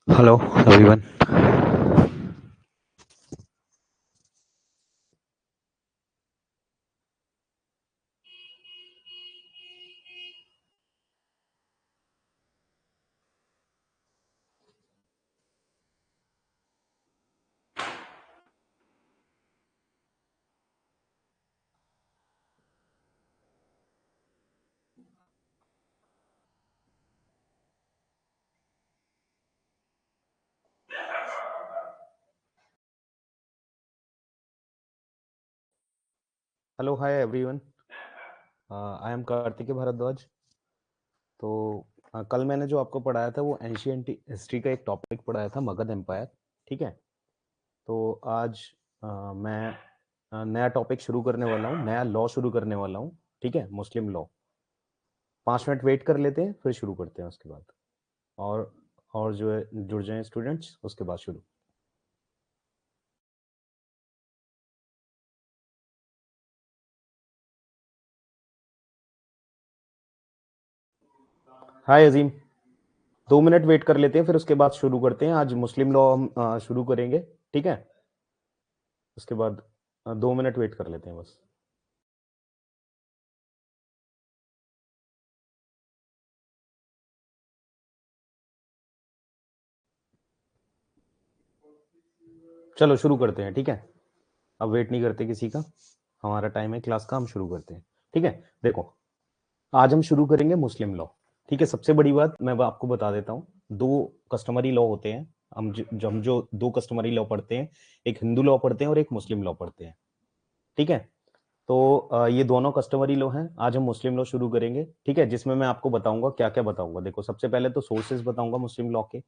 Hello, everyone. Hello hi everyone. I am Kartikeya Bhardwaj. तो कल मैंने जो आपको पढ़ाया था वो एंशियंट हिस्ट्री का एक टॉपिक पढ़ाया था, मगध एम्पायर। ठीक है। तो आज मैं नया टॉपिक शुरू करने वाला हूँ, नया लॉ शुरू करने वाला हूँ। ठीक है, मुस्लिम लॉ। 5 मिनट वेट कर लेते हैं, फिर शुरू करते हैं उसके बाद। और और जो है जुड़ जाएं स्टूडेंट्स, उसके बाद शुरू। हाय अजीम। 2 मिनट वेट कर लेते हैं, फिर उसके बाद शुरू करते हैं। आज मुस्लिम लॉ हम शुरू करेंगे। ठीक है। उसके बाद 2 मिनट वेट कर लेते हैं बस। चलो शुरू करते हैं। ठीक है, अब वेट नहीं करते किसी का। हमारा टाइम है क्लास का, हम शुरू करते हैं। ठीक है। देखो, आज हम शुरू करेंगे मुस्लिम लॉ। ठीक है। सबसे बड़ी बात मैं आपको बता देता हूँ, दो कस्टमरी लॉ होते हैं। हम जो दो कस्टमरी लॉ पढ़ते हैं, एक हिंदू लॉ पढ़ते हैं और एक मुस्लिम लॉ पढ़ते हैं। ठीक है। तो ये दोनों कस्टमरी लॉ हैं। आज हम मुस्लिम लॉ शुरू करेंगे। ठीक है, जिसमें मैं आपको बताऊंगा क्या क्या बताऊंगा। देखो, सबसे पहले तो सोर्सेज बताऊंगा मुस्लिम लॉ के।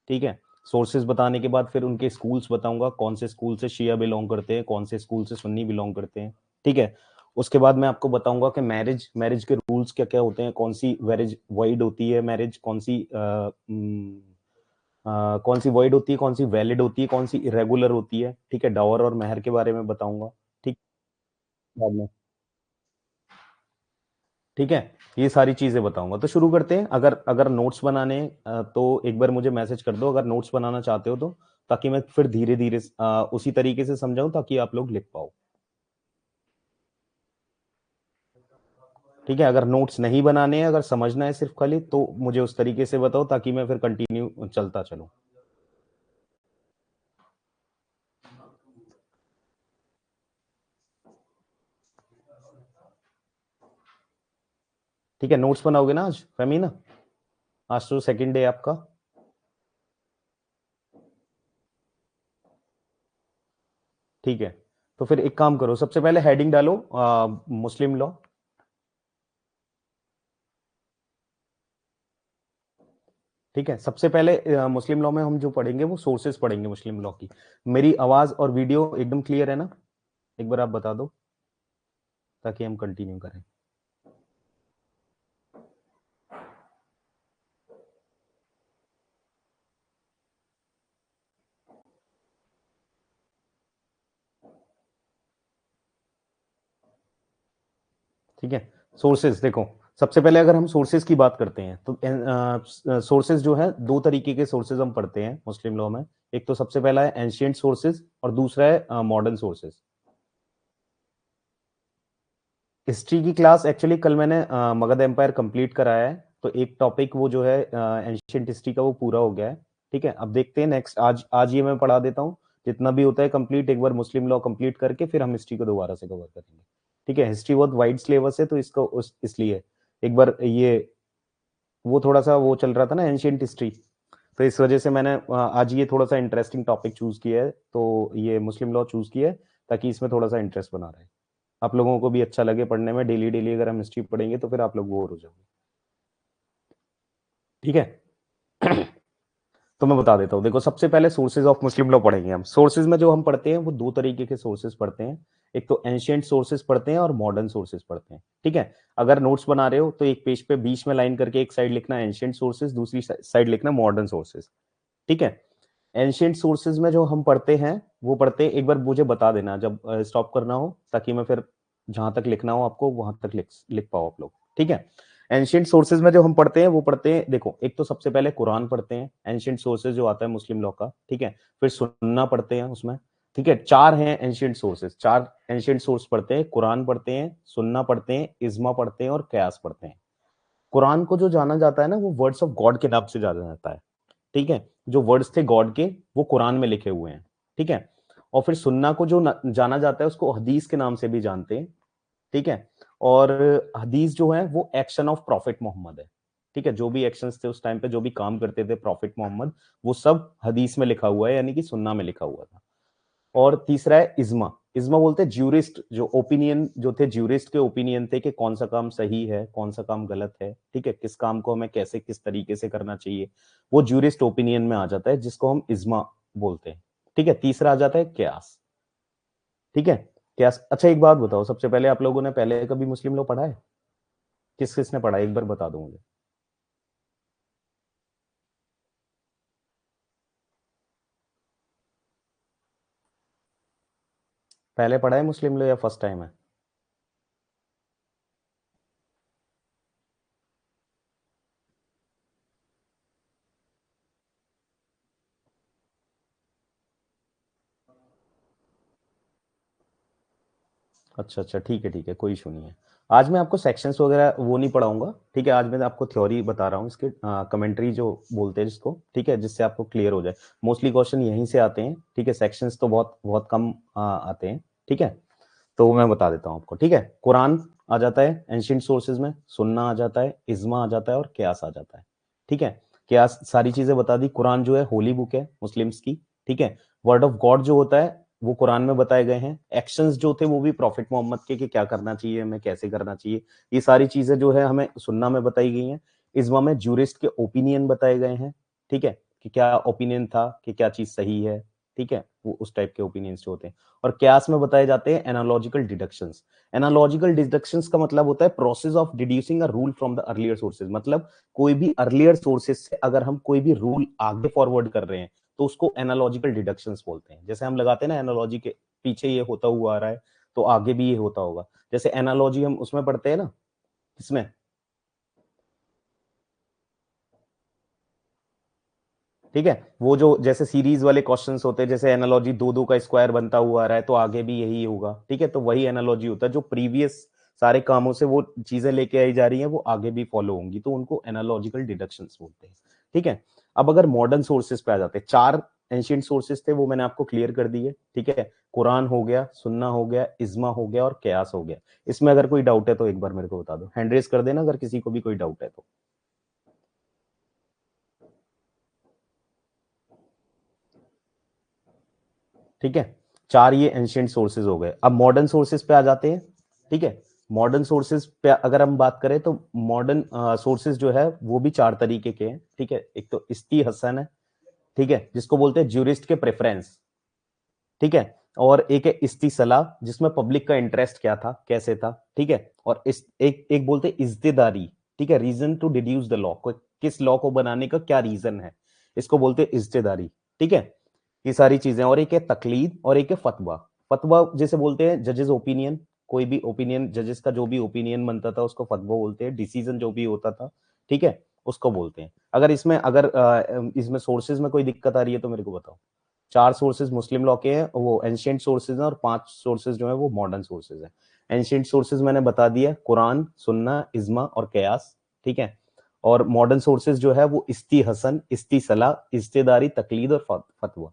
ठीक है। सोर्सेज बताने के बाद फिर उनके स्कूल्स बताऊंगा, कौन से स्कूल से शिया बिलोंग करते हैं, कौन से स्कूल से सुन्नी बिलोंग करते हैं। ठीक है। उसके बाद मैं आपको बताऊंगा कि मैरिज मैरिज के रूल्स क्या क्या होते हैं, कौन सी मैरिज वाइड होती है, मैरिज कौन सी वाइड होती है, कौन सी वैलिड होती है, कौन सी इरेगुलर होती है। ठीक है। डावर और मेहर के बारे में बताऊंगा। ठीक। बाद में। ठीक है। ये सारी चीजें बताऊंगा। तो शुरू करते हैं। अगर अगर नोट्स बनाने तो एक बार मुझे मैसेज कर दो अगर नोट्स बनाना चाहते हो तो, ताकि मैं फिर धीरे धीरे उसी तरीके से समझाऊं ताकि आप लोग लिख पाओ। ठीक है। अगर नोट्स नहीं बनाने हैं, अगर समझना है सिर्फ खाली, तो मुझे उस तरीके से बताओ ताकि मैं फिर कंटिन्यू चलता चलूं। ठीक है। नोट्स बनाओगे ना आज, फहमी ना? आज तो सेकंड डे आपका। ठीक है। तो फिर एक काम करो, सबसे पहले हेडिंग डालो मुस्लिम लॉ। ठीक है। सबसे पहले मुस्लिम लॉ में हम जो पढ़ेंगे वो सोर्सेज पढ़ेंगे मुस्लिम लॉ की। मेरी आवाज और वीडियो एकदम क्लियर है ना? एक बार आप बता दो ताकि हम कंटिन्यू करें। ठीक है। सोर्सेज देखो, सबसे पहले अगर हम सोर्सेज की बात करते हैं तो सोर्सेज जो है, दो तरीके के सोर्सेज हम पढ़ते हैं मुस्लिम लॉ में। एक तो सबसे पहला है एंशियंट सोर्सेज और दूसरा है मॉडर्न सोर्सेज। हिस्ट्री की क्लास एक्चुअली कल मैंने मगध एम्पायर कंप्लीट कराया है, तो एक टॉपिक वो जो है एंशियंट हिस्ट्री का वो पूरा हो गया है। ठीक है। अब देखते हैं नेक्स्ट, आज आज ये मैं पढ़ा देता हूँ। जितना भी होता है कंप्लीट, एक बार मुस्लिम लॉ कंप्लीट करके फिर हम हिस्ट्री को दोबारा से कवर करेंगे। ठीक है। हिस्ट्री बहुत वाइड सिलेबस है, तो इसको इसलिए एक बार ये वो थोड़ा सा वो चल रहा था ना एंशियंट हिस्ट्री, तो इस वजह से मैंने आज ये थोड़ा सा इंटरेस्टिंग टॉपिक चूज किया है, तो ये मुस्लिम लॉ चूज किया है ताकि इसमें थोड़ा सा इंटरेस्ट बना रहे, आप लोगों को भी अच्छा लगे पढ़ने में। डेली डेली अगर हम हिस्ट्री पढ़ेंगे तो फिर आप लोग बोर हो जाओगे। ठीक है। तो मैं बता देता हूँ। देखो, सबसे पहले सोर्सेज ऑफ मुस्लिम लॉ पढ़ेंगे हम। सोर्सेज में जो हम पढ़ते हैं वो दो तरीके के सोर्सेज पढ़ते हैं। एक तो एंशियंट सोर्सेज पढ़ते हैं और मॉडर्न सोर्सेज पढ़ते हैं। ठीक है। अगर नोट्स बना रहे हो तो एक पेज पे बीच में लाइन करके एक साइड लिखना एंशियंट सोर्सेज, दूसरी साइड लिखना मॉडर्न सोर्सेज। ठीक है। एंशियंट सोर्सेज में जो हम पढ़ते हैं वो पढ़ते हैं, एक बार मुझे बता देना जब स्टॉप करना हो, ताकि मैं फिर जहां तक लिखना हो आपको वहां तक लिख पाओ आप लोग। ठीक है। एंशियंट सोर्सेज में जो हम पढ़ते हैं वो पढ़ते हैं, देखो एक तो सबसे पहले कुरान पढ़ते हैं, एंशियंट सोर्सेज जो आता है मुस्लिम लॉ का, ठीक है। फिर सुन्ना पढ़ते हैं उसमें, ठीक है। चार हैं एंशियंट सोर्सेज, चार एंशियंट सोर्स पढ़ते हैं, कुरान पढ़ते हैं, सुन्ना पढ़ते हैं, इज्मा पढ़ते हैं और कयास पढ़ते हैं। कुरान को जो जाना जाता है ना, वो वर्ड्स ऑफ गॉड के नाम से जाना जाता है, ठीक है। जो वर्ड्स थे गॉड के, वो कुरान में लिखे हुए हैं, ठीक है। और फिर सुन्ना को जो जाना जाता है, उसको हदीस के नाम से भी जानते हैं, ठीक है। और हदीस जो है वो एक्शन ऑफ प्रॉफिट मोहम्मद है, ठीक है। जो भी एक्शंस थे उस टाइम पे, जो भी काम करते थे प्रॉफिट मोहम्मद, वो सब हदीस में लिखा हुआ है, यानी कि सुन्ना में लिखा हुआ था। और तीसरा है इज्मा। इज्मा बोलते हैं ज्यूरिस्ट, जो ओपिनियन जो थे, ज्यूरिस्ट के ओपिनियन थे कि कौन सा काम सही है, कौन सा काम गलत है, ठीक है, किस काम को हमें कैसे किस तरीके से करना चाहिए, वो ज्यूरिस्ट ओपिनियन में आ जाता है, जिसको हम इज्मा बोलते हैं, ठीक है। तीसरा आ जाता है क्यास, ठीक है। क्यास, अच्छा एक बात बताओ, सबसे पहले आप लोगों ने पहले कभी मुस्लिम लॉ पढ़ा है? किस किसने पढ़ा है, एक बार बता दो मुझे। पहले पढ़ा है मुस्लिम लॉ या फर्स्ट टाइम है? अच्छा अच्छा, ठीक है ठीक है, कोई इशू नहीं है। आज मैं आपको सेक्शंस वगैरह वो नहीं पढ़ाऊंगा, ठीक है। आज मैं आपको थ्योरी बता रहा हूँ, इसके कमेंट्री जो बोलते हैं जिसको, ठीक है, जिससे आपको क्लियर हो जाए। मोस्टली क्वेश्चन यहीं से आते हैं, ठीक है। सेक्शंस तो बहुत बहुत कम आते हैं, ठीक है। तो मैं बता देता हूँ आपको, ठीक है। कुरान आ जाता है एंशियंट सोर्सेज में, सुन्ना आ जाता है, इज्मा आ जाता है और क्यास आ जाता है, ठीक है। क्यास सारी चीजें बता दी। कुरान जो है होली बुक है मुस्लिम्स की, ठीक है। वर्ड ऑफ गॉड जो होता है वो कुरान में बताए गए हैं। एक्शंस जो थे वो भी प्रॉफिट मोहम्मद के, कि क्या करना चाहिए हमें, कैसे करना चाहिए, ये सारी चीजें जो है हमें सुन्ना में बताई गई हैं। इज्मा में ज्यूरिस्ट के ओपिनियन बताए गए हैं, ठीक है, कि क्या ओपिनियन था, कि क्या चीज सही है, ठीक है, वो उस टाइप के ओपिनियंस जो होते हैं। और क्यास में बताए जाते हैं एनालॉजिकल डिडक्शंस। एनालॉजिकल डिडक्शंस का मतलब होता है process of deducing a rule from the earlier sources. मतलब कोई भी अर्लियर सोर्सेज से अगर हम कोई भी रूल आगे फॉरवर्ड कर रहे हैं, तो उसको एनालॉजिकल डिडक्शंस बोलते हैं। जैसे हम लगाते हैं ना एनालॉजी के पीछे ये होता हुआ आ रहा है, तो आगे भी ये होता होगा। जैसे एनालॉजी हम उसमें पढ़ते हैं ना, इसमें, ठीक है। वो जो जैसे सीरीज वाले क्वेश्चंस होते हैं, जैसे एनालॉजी दो दो का स्क्वायर बनता हुआ आ रहा है, तो आगे भी यही होगा, ठीक है। तो वही एनालॉजी होता है, जो प्रीवियस सारे कामों से वो चीजें लेके आई जा रही हैं, वो आगे भी फॉलो होंगी, तो उनको एनालॉजिकल डिडक्शंस बोलते हैं, ठीक है। अब अगर मॉडर्न सोर्सेज पे आ जाते हैं, चार एंशियंट सोर्सेज थे, वो मैंने आपको क्लियर कर दिए, ठीक है। कुरान हो गया, सुन्ना हो गया, इज्मा हो गया और कयास हो गया। इसमें अगर कोई डाउट है तो एक बार मेरे को बता दो, हैंड रेस कर देना अगर किसी को भी कोई डाउट है तो, ठीक है। चार ये एंशियंट सोर्सेज हो गए। अब मॉडर्न सोर्सेज पे आ जाते हैं, ठीक है। मॉडर्न सोर्सेज पे अगर हम बात करें, तो मॉडर्न सोर्सेज जो है वो भी चार तरीके के हैं, ठीक है। एक तो इस्ती हसन है, ठीक है, जिसको बोलते हैं ज्यूरिस्ट के प्रेफरेंस, ठीक है। और एक है इस्ती सलाह, जिसमें पब्लिक का इंटरेस्ट क्या था, कैसे था, ठीक है। और इस एक एक बोलते हैं इज्तेदारी, ठीक है, reason to deduce the law, को किस लॉ को बनाने का क्या रीजन है, इसको बोलते हैं इज्तेदारी, ठीक है। ये सारी चीजें। और एक है तकलीद और एक है फतवा। फतवा जैसे बोलते हैं जजेस ओपिनियन, कोई भी ओपिनियन, जजेस का जो भी ओपिनियन बनता था उसको फतवा बोलते हैं। डिसीजन जो भी होता था, ठीक है, उसको बोलते हैं। अगर इसमें सोर्सेज में कोई दिक्कत आ रही है तो मेरे को बताओ। चार सोर्सेज मुस्लिम लॉ के हैं, वो एंशियंट सोर्सेज हैं, और पांच सोर्सेज जो है वो मॉडर्न सोर्सेज हैं। एंशियंट सोर्सेज मैंने बता दिया, कुरान, सुन्ना, इज्मा और कयास, ठीक है। और मॉडर्न सोर्सेज जो है वो इस्ती हसन, इस्ती सलाह, इज्तेदारी, तकलीद और फतवा।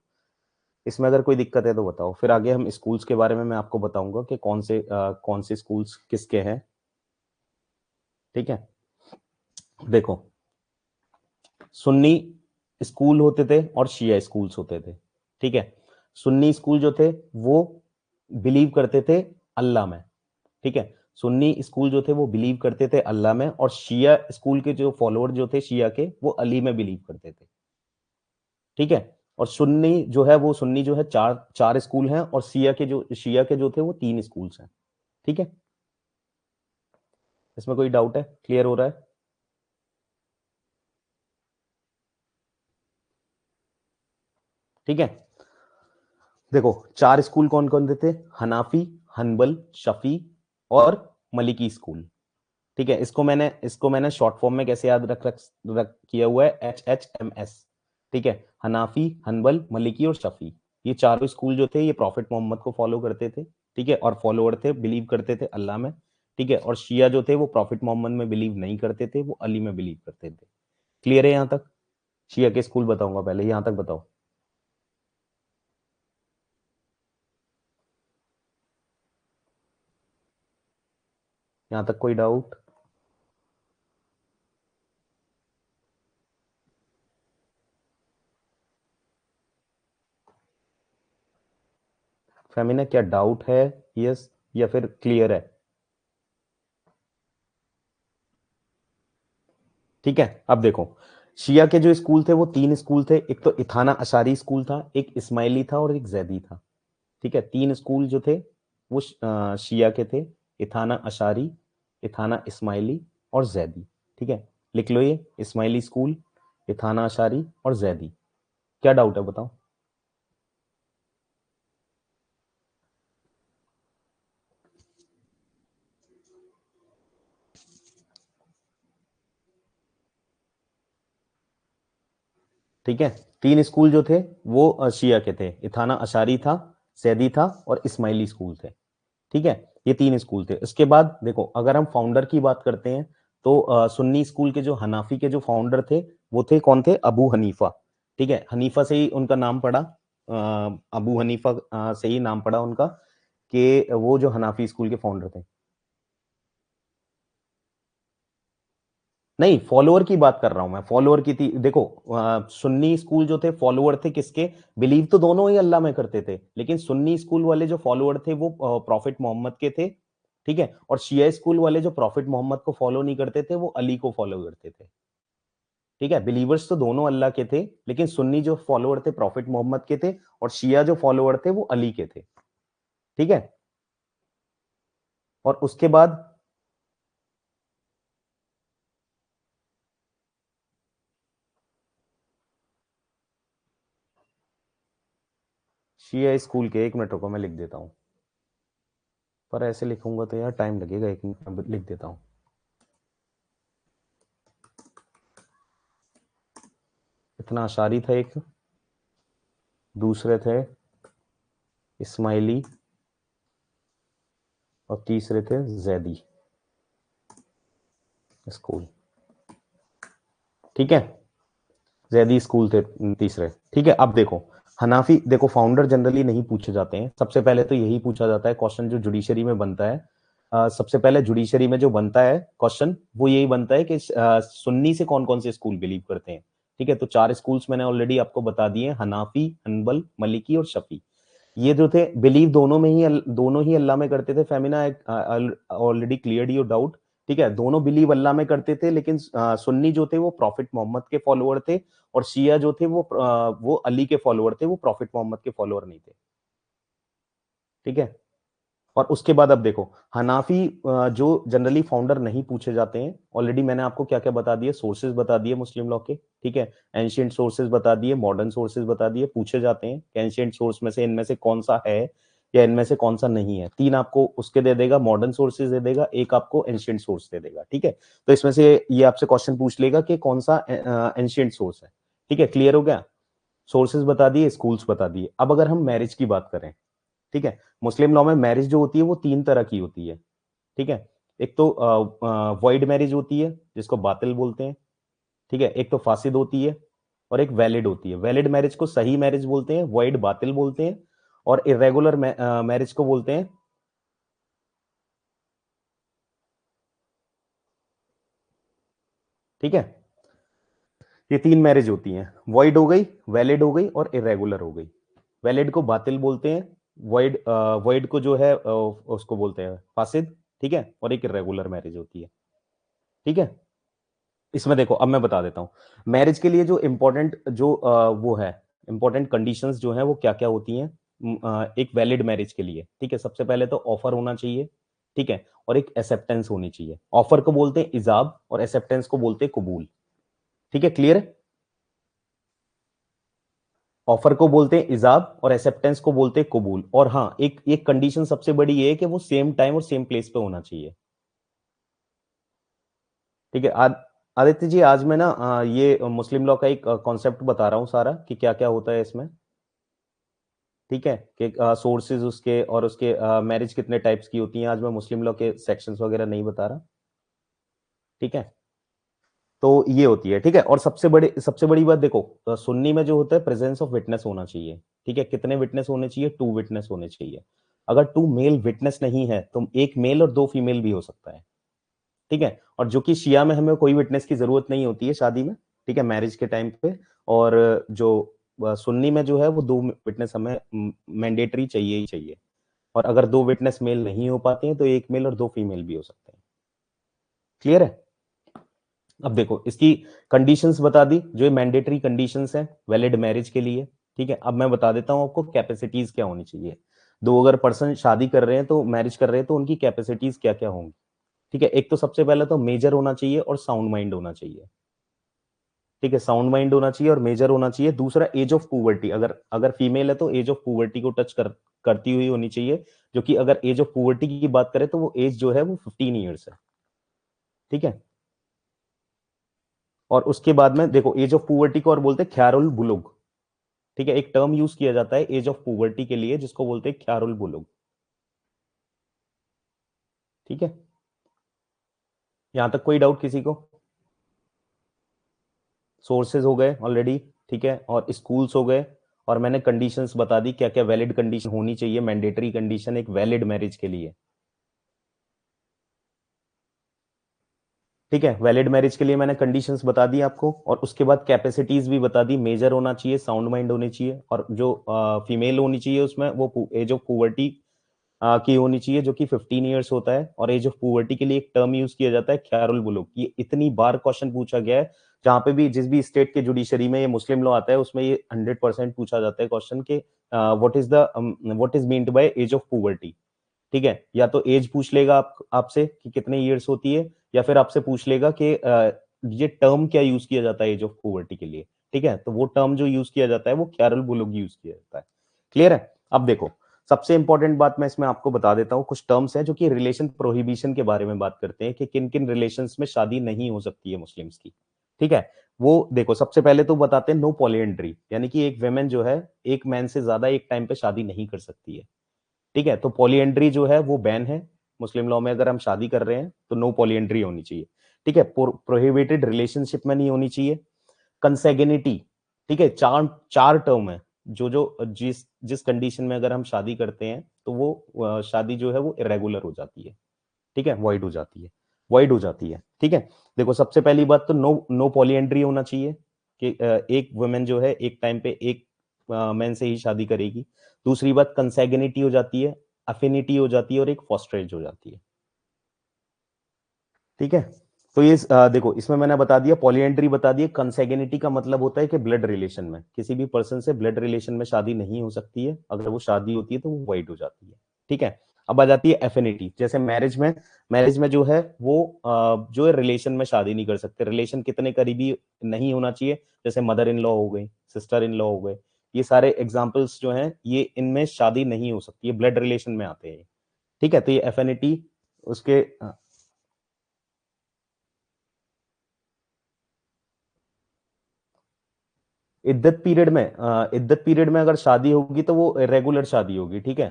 इसमें अगर कोई दिक्कत है तो बताओ, फिर आगे हम स्कूल्स के बारे में मैं आपको बताऊंगा कि कौन से स्कूल्स किसके हैं, ठीक है। देखो, सुन्नी स्कूल होते थे और शिया स्कूल्स होते थे, ठीक है। सुन्नी स्कूल जो थे वो बिलीव करते थे अल्लाह में, ठीक है। सुन्नी स्कूल जो थे वो बिलीव करते थे अल्लाह में, और शिया स्कूल के जो फॉलोअर जो थे शिया के, वो अली में बिलीव करते थे, ठीक है। और सुन्नी जो है चार चार स्कूल हैं, और शिया के जो थे वो तीन स्कूल्स हैं, ठीक है। इसमें कोई डाउट है, क्लियर हो रहा है? ठीक है। देखो, चार स्कूल कौन कौन से थे? हनाफी, हनबल, शफी और मलिकी स्कूल, ठीक है, इसको मैंने शॉर्ट फॉर्म में कैसे याद रख किया हुआ है, HHMS। ठीक है, हनाफी, हनबल, मलिकी और शफी, ये चारों स्कूल जो थे ये प्रॉफिट मोहम्मद को फॉलो करते थे। ठीक है, और फॉलोअर थे, बिलीव करते थे अल्लाह में। ठीक है, और शिया जो थे वो प्रॉफिट मोहम्मद में बिलीव नहीं करते थे, वो अली में बिलीव करते थे। क्लियर है यहाँ तक? शिया के स्कूल बताऊंगा पहले, यहाँ तक बताओ। यहाँ तक कोई डाउट? फेमिना क्या डाउट है, यस या फिर क्लियर है? ठीक है, अब देखो, शिया के जो स्कूल थे वो तीन स्कूल थे, एक तो इथाना अशारी स्कूल था, एक इस्माइली था और एक जैदी था। ठीक है, तीन स्कूल जो थे वो शिया के थे, इथाना अशारी, इथाना इस्माइली और जैदी। ठीक है, लिख लो ये, इस्माइली स्कूल, इथाना अशारी और जैदी। क्या डाउट है बताओ? ठीक है, तीन स्कूल जो थे वो शिया के थे, इथाना अशारी था, सैदी था और इस्माइली स्कूल थे। ठीक है, ये तीन स्कूल थे। इसके बाद देखो, अगर हम फाउंडर की बात करते हैं तो सुन्नी स्कूल के जो हनाफी के जो फाउंडर थे वो थे, कौन थे? अबू हनीफा। ठीक है, हनीफा से ही उनका नाम पड़ा, अबू हनीफा से ही नाम पड़ा उनका, कि वो जो हनाफी स्कूल के फाउंडर थे। नहीं, फॉलोअर की बात कर रहा हूं मैं, फॉलोअर की थी। देखो, सुन्नी स्कूल जो थे फॉलोअर थे किसके? बिलीव तो दोनों ही अल्लाह में करते थे, लेकिन सुन्नी स्कूल वाले जो फॉलोअर थे वो प्रॉफिट मोहम्मद के थे। ठीक है, और शिया स्कूल वाले जो प्रॉफिट मोहम्मद को फॉलो नहीं करते थे वो अली को फॉलो करते थे। ठीक है, बिलीवर्स तो दोनों अल्लाह के थे, लेकिन सुन्नी जो फॉलोअर थे प्रॉफिट मोहम्मद के थे, और शिया जो फॉलोअर थे वो अली के थे। ठीक है, और उसके बाद शिया स्कूल के, एक मिनट रुको मैं लिख देता हूं, पर ऐसे लिखूंगा तो यार टाइम लगेगा, एक मिनट में लिख देता हूं। इतना अशारी था एक, दूसरे थे इस्माइली, और तीसरे थे जैदी स्कूल। ठीक है, जैदी स्कूल थे तीसरे। ठीक है, अब देखो, हनाफी, देखो फाउंडर जनरली नहीं पूछे जाते हैं, सबसे पहले तो यही पूछा जाता है क्वेश्चन जो जुडिशरी में बनता है। सबसे पहले जुडिशरी में जो बनता है क्वेश्चन वो यही बनता है कि सुन्नी से कौन कौन से स्कूल बिलीव करते हैं। ठीक है, तो चार स्कूल्स मैंने ऑलरेडी आपको बता दिए, हनाफी, हनबल, मलिकी और शफी। ये जो थे बिलीव दोनों ही अल्लाह में करते थे। Femina already cleared your doubt. ठीक है, दोनों बिलीव अल्लाह में करते थे, लेकिन सुन्नी जो थे वो प्रॉफिट मोहम्मद के फॉलोअर थे, और शिया जो थे वो अली के फॉलोअर थे, वो प्रॉफिट मोहम्मद के फॉलोअर नहीं थे। ठीक है, और उसके बाद अब देखो, हनाफी जो जनरली फाउंडर नहीं पूछे जाते हैं, ऑलरेडी मैंने आपको क्या क्या बता दिए, सोर्सेज बता दिए मुस्लिम लॉ के। ठीक है, एंशियंट सोर्सेज बता दिए, मॉडर्न सोर्सेज बता दिए, पूछे जाते हैं कि एंशियंट सोर्स में से इनमें से कौन सा है या इनमें से कौन सा नहीं है। तीन आपको उसके दे देगा, मॉडर्न सोर्सेज दे देगा, एक आपको एंशियंट सोर्स दे देगा। ठीक है, तो इसमें से ये आपसे क्वेश्चन पूछ लेगा कि कौन सा एंशियंट सोर्स है। ठीक है, क्लियर हो गया? सोर्सेज बता दिए, स्कूल्स बता दिए। अब अगर हम मैरिज की बात करें, ठीक है, मुस्लिम लॉ में मैरिज जो होती है वो तीन तरह की होती है। ठीक है, एक तो वॉइड मैरिज होती है जिसको बातिल बोलते हैं। ठीक है, एक तो फासिद होती है, और एक वैलिड होती है। वैलिड मैरिज को सही मैरिज बोलते हैं, वॉइड बातिल बोलते हैं, और इरेगुलर मैरिज को बोलते हैं। ठीक है, ये तीन मैरिज होती हैं, वॉइड हो गई, वैलिड हो गई और इरेगुलर हो गई। वैलिड को बातिल बोलते हैं, वॉइड वॉइड को जो है उसको बोलते हैं फासिद। ठीक है, और एक इरेगुलर मैरिज होती है। ठीक है, इसमें देखो, अब मैं बता देता हूँ मैरिज के लिए जो इंपॉर्टेंट जो वो है, इंपॉर्टेंट कंडीशंस जो है वो क्या क्या होती हैं एक वैलिड मैरिज के लिए। ठीक है, सबसे पहले तो ऑफर होना चाहिए। ठीक है, और एक एक्सेप्टेंस होनी चाहिए। ऑफर को बोलते हैं इजाब और एक्सेप्टेंस को बोलते हैं कबूल। ठीक है, क्लियर है? ऑफर को बोलते हैं इजाब और एक्सेप्टेंस को बोलते हैं कबूल। और हाँ, एक कंडीशन सबसे बड़ी ये है कि वो सेम टाइम और सेम प्लेस पे होना चाहिए। ठीक है। आदित्य जी, आज मैं ना ये मुस्लिम लॉ का एक कॉन्सेप्ट बता रहा हूँ सारा कि क्या क्या होता है इसमें। ठीक है, कि सोर्सेज उसके और उसके मैरिज कितने टाइप्स की होती हैं। आज मैं मुस्लिम लॉ के सेक्शंस वगैरह नहीं बता रहा। ठीक है, तो ये होती है। ठीक है, और सबसे बड़ी बात देखो, सुन्नी में जो होता है प्रेजेंस ऑफ विटनेस होना चाहिए। ठीक है, कितने विटनेस होने चाहिए? 2 विटनेस होने चाहिए। अगर 2 मेल विटनेस नहीं है तो एक मेल और 2 फीमेल भी हो सकता है। ठीक है, और जो कि शिया में हमें कोई विटनेस की जरूरत नहीं होती है शादी में। ठीक है, मैरिज के टाइम पे। और जो सुन्नी में जो है वो 2 विटनेस हमें मैंडेटरी चाहिए ही चाहिए। और अगर 2 विटनेस मेल नहीं हो पाते हैं तो एक मेल और 2 फीमेल भी हो सकते हैं। क्लियर है? अब देखो इसकी कंडीशंस बता दी, जो ये मैंडेटरी कंडीशंस हैं वैलिड मैरिज के लिए। ठीक है, अब मैं बता देता हूं आपको कैपेसिटीज क्या होनी चाहिए। दो अगर पर्सन शादी कर रहे हैं तो मैरिज कर रहे हैं तो उनकी कैपेसिटीज क्या क्या होंगी। ठीक है, एक तो सबसे पहले तो मेजर होना चाहिए और साउंड माइंड होना चाहिए। ठीक है, साउंड माइंड होना चाहिए और मेजर होना चाहिए। दूसरा एज ऑफ पुबर्टी, अगर अगर फीमेल है तो एज ऑफ पुबर्टी को टच करती हुई होनी चाहिए। जो कि अगर एज ऑफ पुबर्टी की बात करें तो वो एज जो है वो 15 ईयर्स है। ठीक है, और उसके बाद में देखो एज ऑफ पुबर्टी को और बोलते हैं ख्यारुल बुलुग। ठीक है, एक टर्म यूज किया जाता है एज ऑफ पुबर्टी के लिए जिसको बोलते हैं ख्यारुल बुलुग। ठीक है, यहां तक कोई डाउट किसी को? सोर्सेज हो गए ऑलरेडी। ठीक है, और स्कूल्स हो गए। और मैंने कंडीशंस बता दी क्या क्या वैलिड कंडीशन होनी चाहिए, मैंडेटरी कंडीशन एक वैलिड मैरिज के लिए। ठीक है, वैलिड मैरिज के लिए मैंने कंडीशंस बता दी आपको, और उसके बाद कैपेसिटीज भी बता दी। मेजर होना चाहिए, साउंड माइंड होनी चाहिए, और जो फीमेल होनी चाहिए उसमें वो एज ऑफ पुबर्टी की होनी चाहिए जो कि 15 ईयर्स होता है। और एज ऑफ पुबर्टी के लिए एक टर्म यूज किया जाता है ख्यारुल बुलुग। ये इतनी बार क्वेश्चन पूछा गया है, जहां पे भी जिस भी स्टेट के जुडिशरी में ये मुस्लिम लॉ आता है उसमें ये 100% पूछा जाता है क्वेश्चन के what is meant by age of puberty. ठीक है, या तो एज पूछ लेगा आपसे कि कितने ईयर्स होती है, या फिर आपसे पूछ लेगा कि ये टर्म क्या यूज किया जाता है एज ऑफ पुबर्टी के लिए। ठीक है, तो वो टर्म जो यूज किया जाता है वो ख्यारुल बुलुग यूज किया जाता है। क्लियर है? अब देखो, सबसे इंपॉर्टेंट बात मैं इसमें आपको बता देता हूं। कुछ टर्म्स हैं जो कि रिलेशन प्रोहिबिशन के बारे में बात करते हैं कि किन किन रिलेशंस में शादी नहीं हो सकती है मुस्लिम्स की। ठीक है, वो देखो सबसे पहले तो बताते हैं नो पॉलीएंड्री, यानी कि एक वेमेन जो है एक मैन से ज्यादा एक टाइम पे शादी नहीं कर सकती है। ठीक है, तो पॉलीएंड्री जो है वो बैन है मुस्लिम लॉ में। अगर हम शादी कर रहे हैं तो नो पॉलीएंड्री होनी चाहिए। ठीक है, प्रोहिबिटेड रिलेशनशिप में नहीं होनी चाहिए। कंसेगनिटी, ठीक है, चार चार टर्म है। जो जो जिस जिस कंडीशन में अगर हम शादी करते हैं तो वो शादी जो है वो इरेगुलर हो जाती है। ठीक है, वॉइड हो जाती है, वॉइड हो जाती है। ठीक है, देखो सबसे पहली बात तो नो पॉलीएंड्री होना चाहिए कि एक वुमेन जो है एक टाइम पे एक मैन से ही शादी करेगी। दूसरी बात कंसैग्निटी हो जाती है, अफिनिटी हो जाती है, और एक फॉस्ट्रेज हो जाती है। ठीक है, तो ये देखो इसमें मैंने बता दिया, पॉलीएंड्री बता दिया। कंसैग्निटी का मतलब होता है कि ब्लड रिलेशन में किसी भी पर्सन से ब्लड रिलेशन में शादी नहीं हो सकती है। अगर वो शादी होती है तो वो वाइड हो जाती है। ठीक है, अब आ जाती है एफिनिटी। जैसे मैरिज में जो है वो जो है रिलेशन में शादी नहीं कर सकते। रिलेशन कितने करीबी नहीं होना चाहिए, जैसे मदर इन लॉ हो गई, सिस्टर इन लॉ हो गए, ये सारे एग्जाम्पल्स जो हैं ये इनमें शादी नहीं हो सकती है, ब्लड रिलेशन में आते हैं। ठीक है, तो ये एफिनिटी उसके इद्दत पीरियड में अगर शादी होगी तो वो रेगुलर शादी होगी। ठीक है,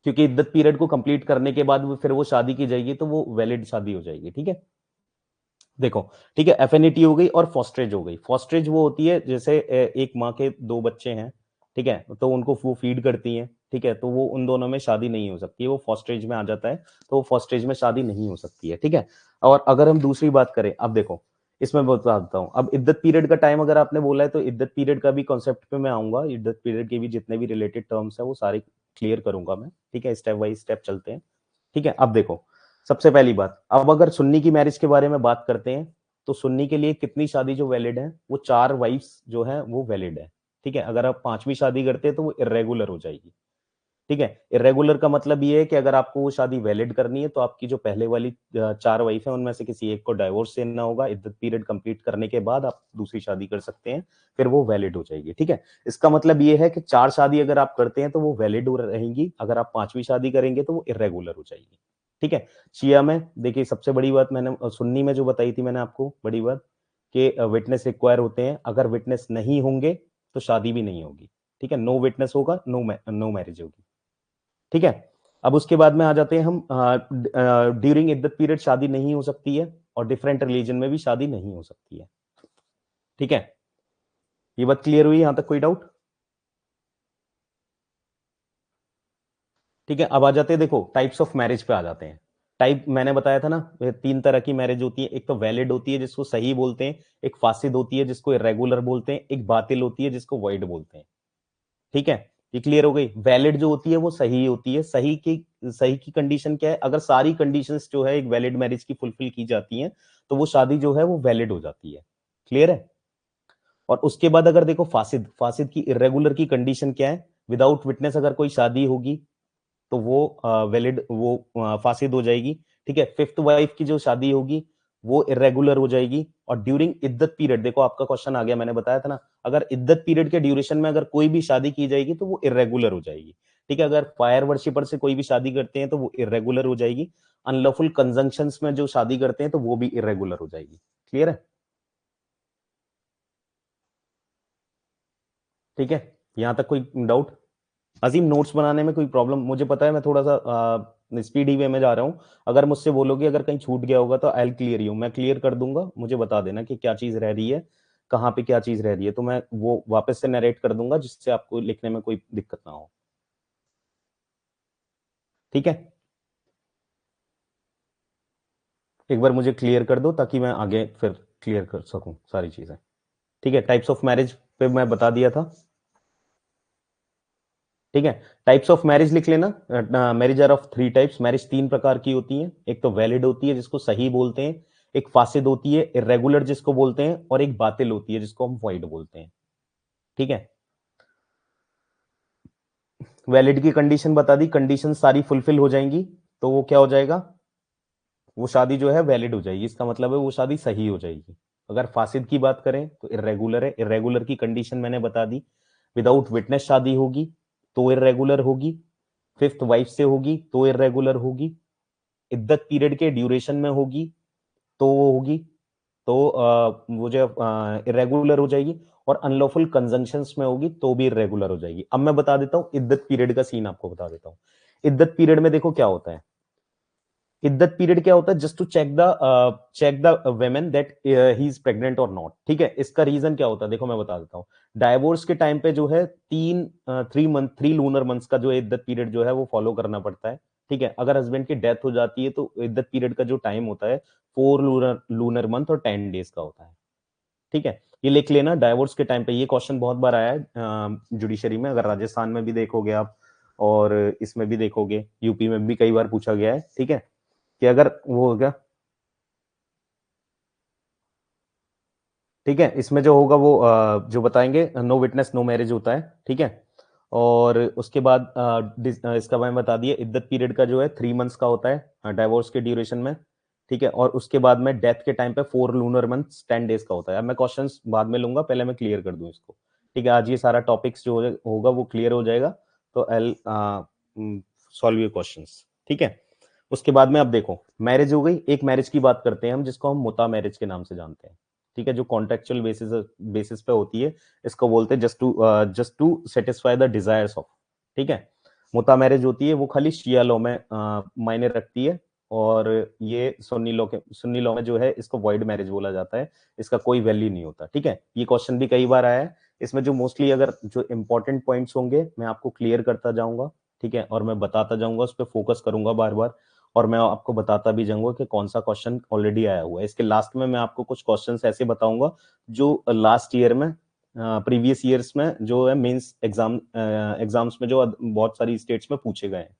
क्योंकि इद्दत पीरियड को कंप्लीट करने के बाद फिर वो शादी की जाएगी तो वो वैलिड शादी हो जाएगी। ठीक है, देखो, ठीक है, एफिनिटी हो गई और फॉस्ट्रेज हो गई। फॉस्ट्रेज वो होती है जैसे एक माँ के 2 बच्चे हैं। ठीक है, तो उनको वो फीड करती हैं। ठीक है, तो वो उन दोनों में शादी नहीं हो सकती है, वो फॉस्ट्रेज में आ जाता है। तो वो फॉस्ट्रेज में शादी नहीं हो सकती है। ठीक है, और अगर हम दूसरी बात करें, अब देखो इसमें बता देता हूँ। अब इद्दत पीरियड का टाइम अगर आपने बोला है तो इद्दत पीरियड का भी कॉन्सेप्ट पे मैं आऊंगा। इद्दत पीरियड के भी जितने भी रिलेटेड टर्म्स है वो सारे क्लियर करूंगा मैं। ठीक है, स्टेप बाई स्टेप चलते हैं। ठीक है, अब देखो सबसे पहली बात, अब अगर सुन्नी की मैरिज के बारे में बात करते हैं तो सुन्नी के लिए कितनी शादी जो वैलिड है, वो 4 वाइफ्स जो है वो वैलिड है। ठीक है, अगर आप 5वीं शादी करते हैं तो वो इरेगुलर हो जाएगी। ठीक है, इरेगुलर का मतलब ये है कि अगर आपको वो शादी वैलिड करनी है तो आपकी जो पहले वाली 4 वाइफ है उनमें से किसी एक को डाइवोर्स देना होगा। इद्दत पीरियड कंप्लीट करने के बाद आप दूसरी शादी कर सकते हैं, फिर वो वैलिड हो जाएगी। ठीक है, इसका मतलब ये है कि 4 शादी अगर आप करते हैं तो वो वैलिड रहेंगी, अगर आप 5वीं शादी करेंगे तो वो इरेगुलर हो जाएगी। ठीक है। शिया में देखिए सबसे बड़ी बात मैंने सुन्नी में जो बताई थी मैंने आपको बड़ी बात कि विटनेस रिक्वायर होते हैं, अगर विटनेस नहीं होंगे तो शादी भी नहीं होगी। ठीक है, नो विटनेस होगा, नो मैरिज होगी। ठीक है, अब उसके बाद में आ जाते हैं हम ड्यूरिंग इद्दत पीरियड शादी नहीं हो सकती है और डिफरेंट रिलीजन में भी शादी नहीं हो सकती है। ठीक है, ये बात क्लियर हुई, यहां तक कोई डाउट? ठीक है, अब आ जाते हैं, देखो टाइप्स ऑफ मैरिज पे आ जाते हैं। टाइप मैंने बताया था ना, तीन तरह की मैरिज होती है। एक तो वैलिड होती है जिसको सही बोलते हैं, एक फासिद होती है जिसको इरेगुलर बोलते हैं, एक बातिल होती है जिसको वॉइड बोलते हैं। ठीक है, ये क्लियर हो गई। वैलिड जो होती है वो सही होती है। सही की कंडीशन क्या है? अगर सारी कंडीशंस जो है एक वैलिड मैरिज की फुलफिल की जाती हैं तो वो शादी जो है वो वैलिड हो जाती है। क्लियर है? और उसके बाद अगर देखो फासिद, फासिद की इरेगुलर की कंडीशन क्या है? विदाउट विटनेस अगर कोई शादी होगी तो वो वैलिड, वो फासिद हो जाएगी। ठीक है, फिफ्थ वाइफ की जो शादी होगी वो इरेगुलर हो जाएगी। और ड्यूरिंग इद्दत पीरियड, देखो आपका क्वेश्चन आ गया, मैंने बताया था ना, अगर इद्दत पीरियड के ड्यूरेशन में अगर कोई भी शादी की जाएगी तो वो इरेगुलर हो जाएगी। ठीक है, अगर फायर वर्शिपर से कोई भी शादी करते हैं तो वो इरेगुलर हो जाएगी। अनलॉफुल कंजंक्शंस में जो शादी करते हैं तो वो भी इरेगुलर हो जाएगी। क्लियर है? ठीक है, यहां तक कोई डाउट? अजीम, नोट्स बनाने में कोई प्रॉब्लम? मुझे पता है मैं थोड़ा सा स्पीडी वे में जा रहा हूँ। अगर मुझसे बोलोगे अगर कहीं छूट गया होगा तो आई क्लियर यू, मैं क्लियर कर दूंगा। मुझे बता देना कि क्या चीज रह रही है, कहाँ पे क्या चीज रह रही है, तो मैं वो वापस से नरेट कर दूंगा जिससे आपको लिखने में कोई दिक्कत ना हो। ठीक है, एक बार मुझे क्लियर कर दो ताकि मैं आगे फिर क्लियर कर सकूं सारी चीजें। ठीक है, टाइप्स ऑफ मैरिज पे मैं बता दिया था। ठीक है, टाइप्स ऑफ मैरिज लिख लेना। Marriage are of three types. Marriage तीन प्रकार की होती है। एक तो वैलिड होती है जिसको सही बोलते हैं, एक फासिद होती है, इरेगुलर जिसको बोलते हैं, और एक बातिल होती है जिसको हम वॉइड बोलते हैं। ठीक है, वैलिड की कंडीशन बता दी, कंडीशन सारी फुलफिल हो जाएंगी तो वो क्या हो जाएगा? वो शादी जो है वैलिड हो जाएगी, इसका मतलब है वो शादी सही हो जाएगी। अगर फासिद की बात करें तो इरेगुलर है। इरेगुलर की कंडीशन मैंने बता दी, विदाउट विटनेस शादी होगी तो इरेगुलर होगी, फिफ्थ वाइफ से होगी तो इरेगुलर होगी, इद्दत पीरियड के ड्यूरेशन में होगी तो वो होगी, तो वो जो इरेगुलर हो जाएगी, और अनलॉफुल कंजंक्शंस में होगी तो भी इरेगुलर हो जाएगी। अब मैं बता देता हूं इद्दत पीरियड का सीन, आपको बता देता हूं। इद्दत पीरियड में देखो क्या होता है। इद्दत पीरियड क्या होता है? Just to check the women that he is pregnant और नॉट। ठीक है, इसका रीजन क्या होता है देखो मैं बता देता हूँ। डाइवोर्स के टाइम पे जो है 3 लूनर मंथ्स का जो इद्दत पीरियड जो है वो फॉलो करना पड़ता है। ठीक है, अगर हस्बैंड की डेथ हो जाती है तो इद्दत पीरियड का जो टाइम होता है 4 लूनर मंथ और 10 डेज का होता है। ठीक है, ये लिख लेना। डाइवोर्स के टाइम पे ये क्वेश्चन बहुत बार आया है जुडिशरी में, अगर राजस्थान में भी देखोगे आप और इसमें भी देखोगे, यूपी में भी कई बार पूछा गया है। ठीक है, कि अगर वो होगा, ठीक है, इसमें जो होगा वो जो बताएंगे नो विटनेस नो मैरिज होता है। ठीक है, और उसके बाद इसका मैंने बता दिया इद्दत पीरियड का जो है 3 मंथ्स का होता है डाइवोर्स के ड्यूरेशन में। ठीक है, और उसके बाद में डेथ के टाइम पे 4 लूनर मंथ्स 10 डेज का होता है। अब मैं क्वेश्चंस बाद में लूंगा, पहले मैं क्लियर कर दूं इसको। ठीक है, आज ये सारा टॉपिक्स जो होगा वो क्लियर हो जाएगा, तो आई सॉल्व योर क्वेश्चंस। ठीक है, उसके बाद में अब देखो मैरिज हो गई। एक मैरिज की बात करते हैं हम जिसको हम मुता मैरिज के नाम से जानते हैं। ठीक है, जो कॉन्ट्रेक्चुअल बेसिस पे होती है, इसको बोलते हैं just to satisfy the desires of. ठीक है, मुता मैरिज होती है वो खाली शिया लॉ में मायने रखती है, और ये सुन्नी लॉ में जो है इसको वॉइड मैरिज बोला जाता है, इसका कोई वैल्यू नहीं होता। ठीक है, ये क्वेश्चन भी कई बार आया है। इसमें जो मोस्टली अगर जो इंपॉर्टेंट पॉइंट्स होंगे मैं आपको क्लियर करता जाऊंगा। ठीक है, और मैं बताता जाऊंगा, उस पर फोकस करूंगा बार बार, और मैं आपको बताता भी जाऊंगा कि कौन सा क्वेश्चन ऑलरेडी आया हुआ है। इसके लास्ट में मैं आपको कुछ क्वेश्चंस ऐसे बताऊंगा जो लास्ट ईयर में, प्रीवियस ईयर्स में जो है मेंस एग्जाम्स में जो बहुत सारी स्टेट्स में पूछे गए हैं,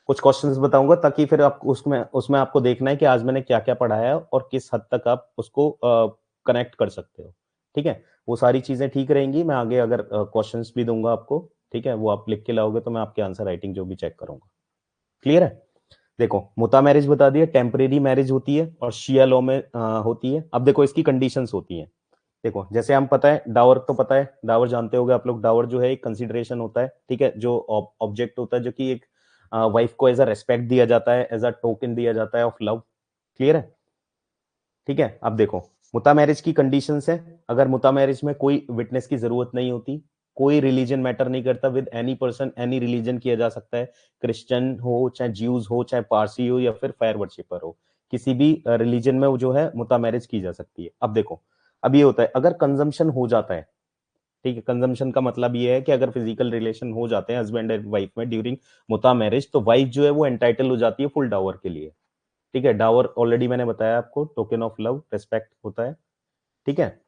कुछ क्वेश्चंस बताऊंगा, ताकि फिर आप उसमें उसमें आपको देखना है कि आज मैंने क्या क्या पढ़ाया है और किस हद तक आप उसको कनेक्ट कर सकते हो। ठीक है, वो सारी चीजें ठीक रहेंगी। मैं आगे अगर क्वेश्चंस भी दूंगा आपको, ठीक है, वो आप लिख के लाओगे तो मैं आपके आंसर राइटिंग जो भी चेक करूंगा। क्लियर है? देखो मुता मैरिज बता दिया, टेम्परेरी मैरिज होती है और शिया लॉ में होती है। अब देखो इसकी कंडीशंस होती हैं। देखो जैसे हम पता है डावर तो पता है, डावर जानते होगे आप लोग। डावर जो है एक कंसिडरेशन होता है, ठीक है, जो ऑब्जेक्ट होता है जो कि एक वाइफ को एज अ रेस्पेक्ट दिया जाता है, एज अ टोकन दिया जाता है ऑफ लव। क्लियर है? ठीक है, अब देखो मुता मैरिज की कंडीशंस है। अगर मुता मैरिज में कोई विटनेस की जरूरत नहीं होती, कोई रिलीजन मैटर नहीं करता, with any person any religion किया जा सकता है, क्रिश्चियन हो चाहे ज्यूज हो चाहे पारसी हो या फिर फायर वर्शिपर हो, किसी भी रिलीजन में वो जो है मुता मैरिज की जा सकती है। अब देखो, अब ये होता है अगर कंजम्पशन हो जाता है, ठीक है, कंजम्पशन का मतलब ये है कि अगर फिजिकल रिलेशन हो जाते हैं हस्बैंड एंड वाइफ में ड्यूरिंग मुता मैरिज, तो वाइफ जो है वो एंटाइटल हो जाती है फुल डावर के लिए। ठीक है, डावर ऑलरेडी मैंने बताया आपको, टोकन ऑफ लव रिस्पेक्ट होता है। ठीक है,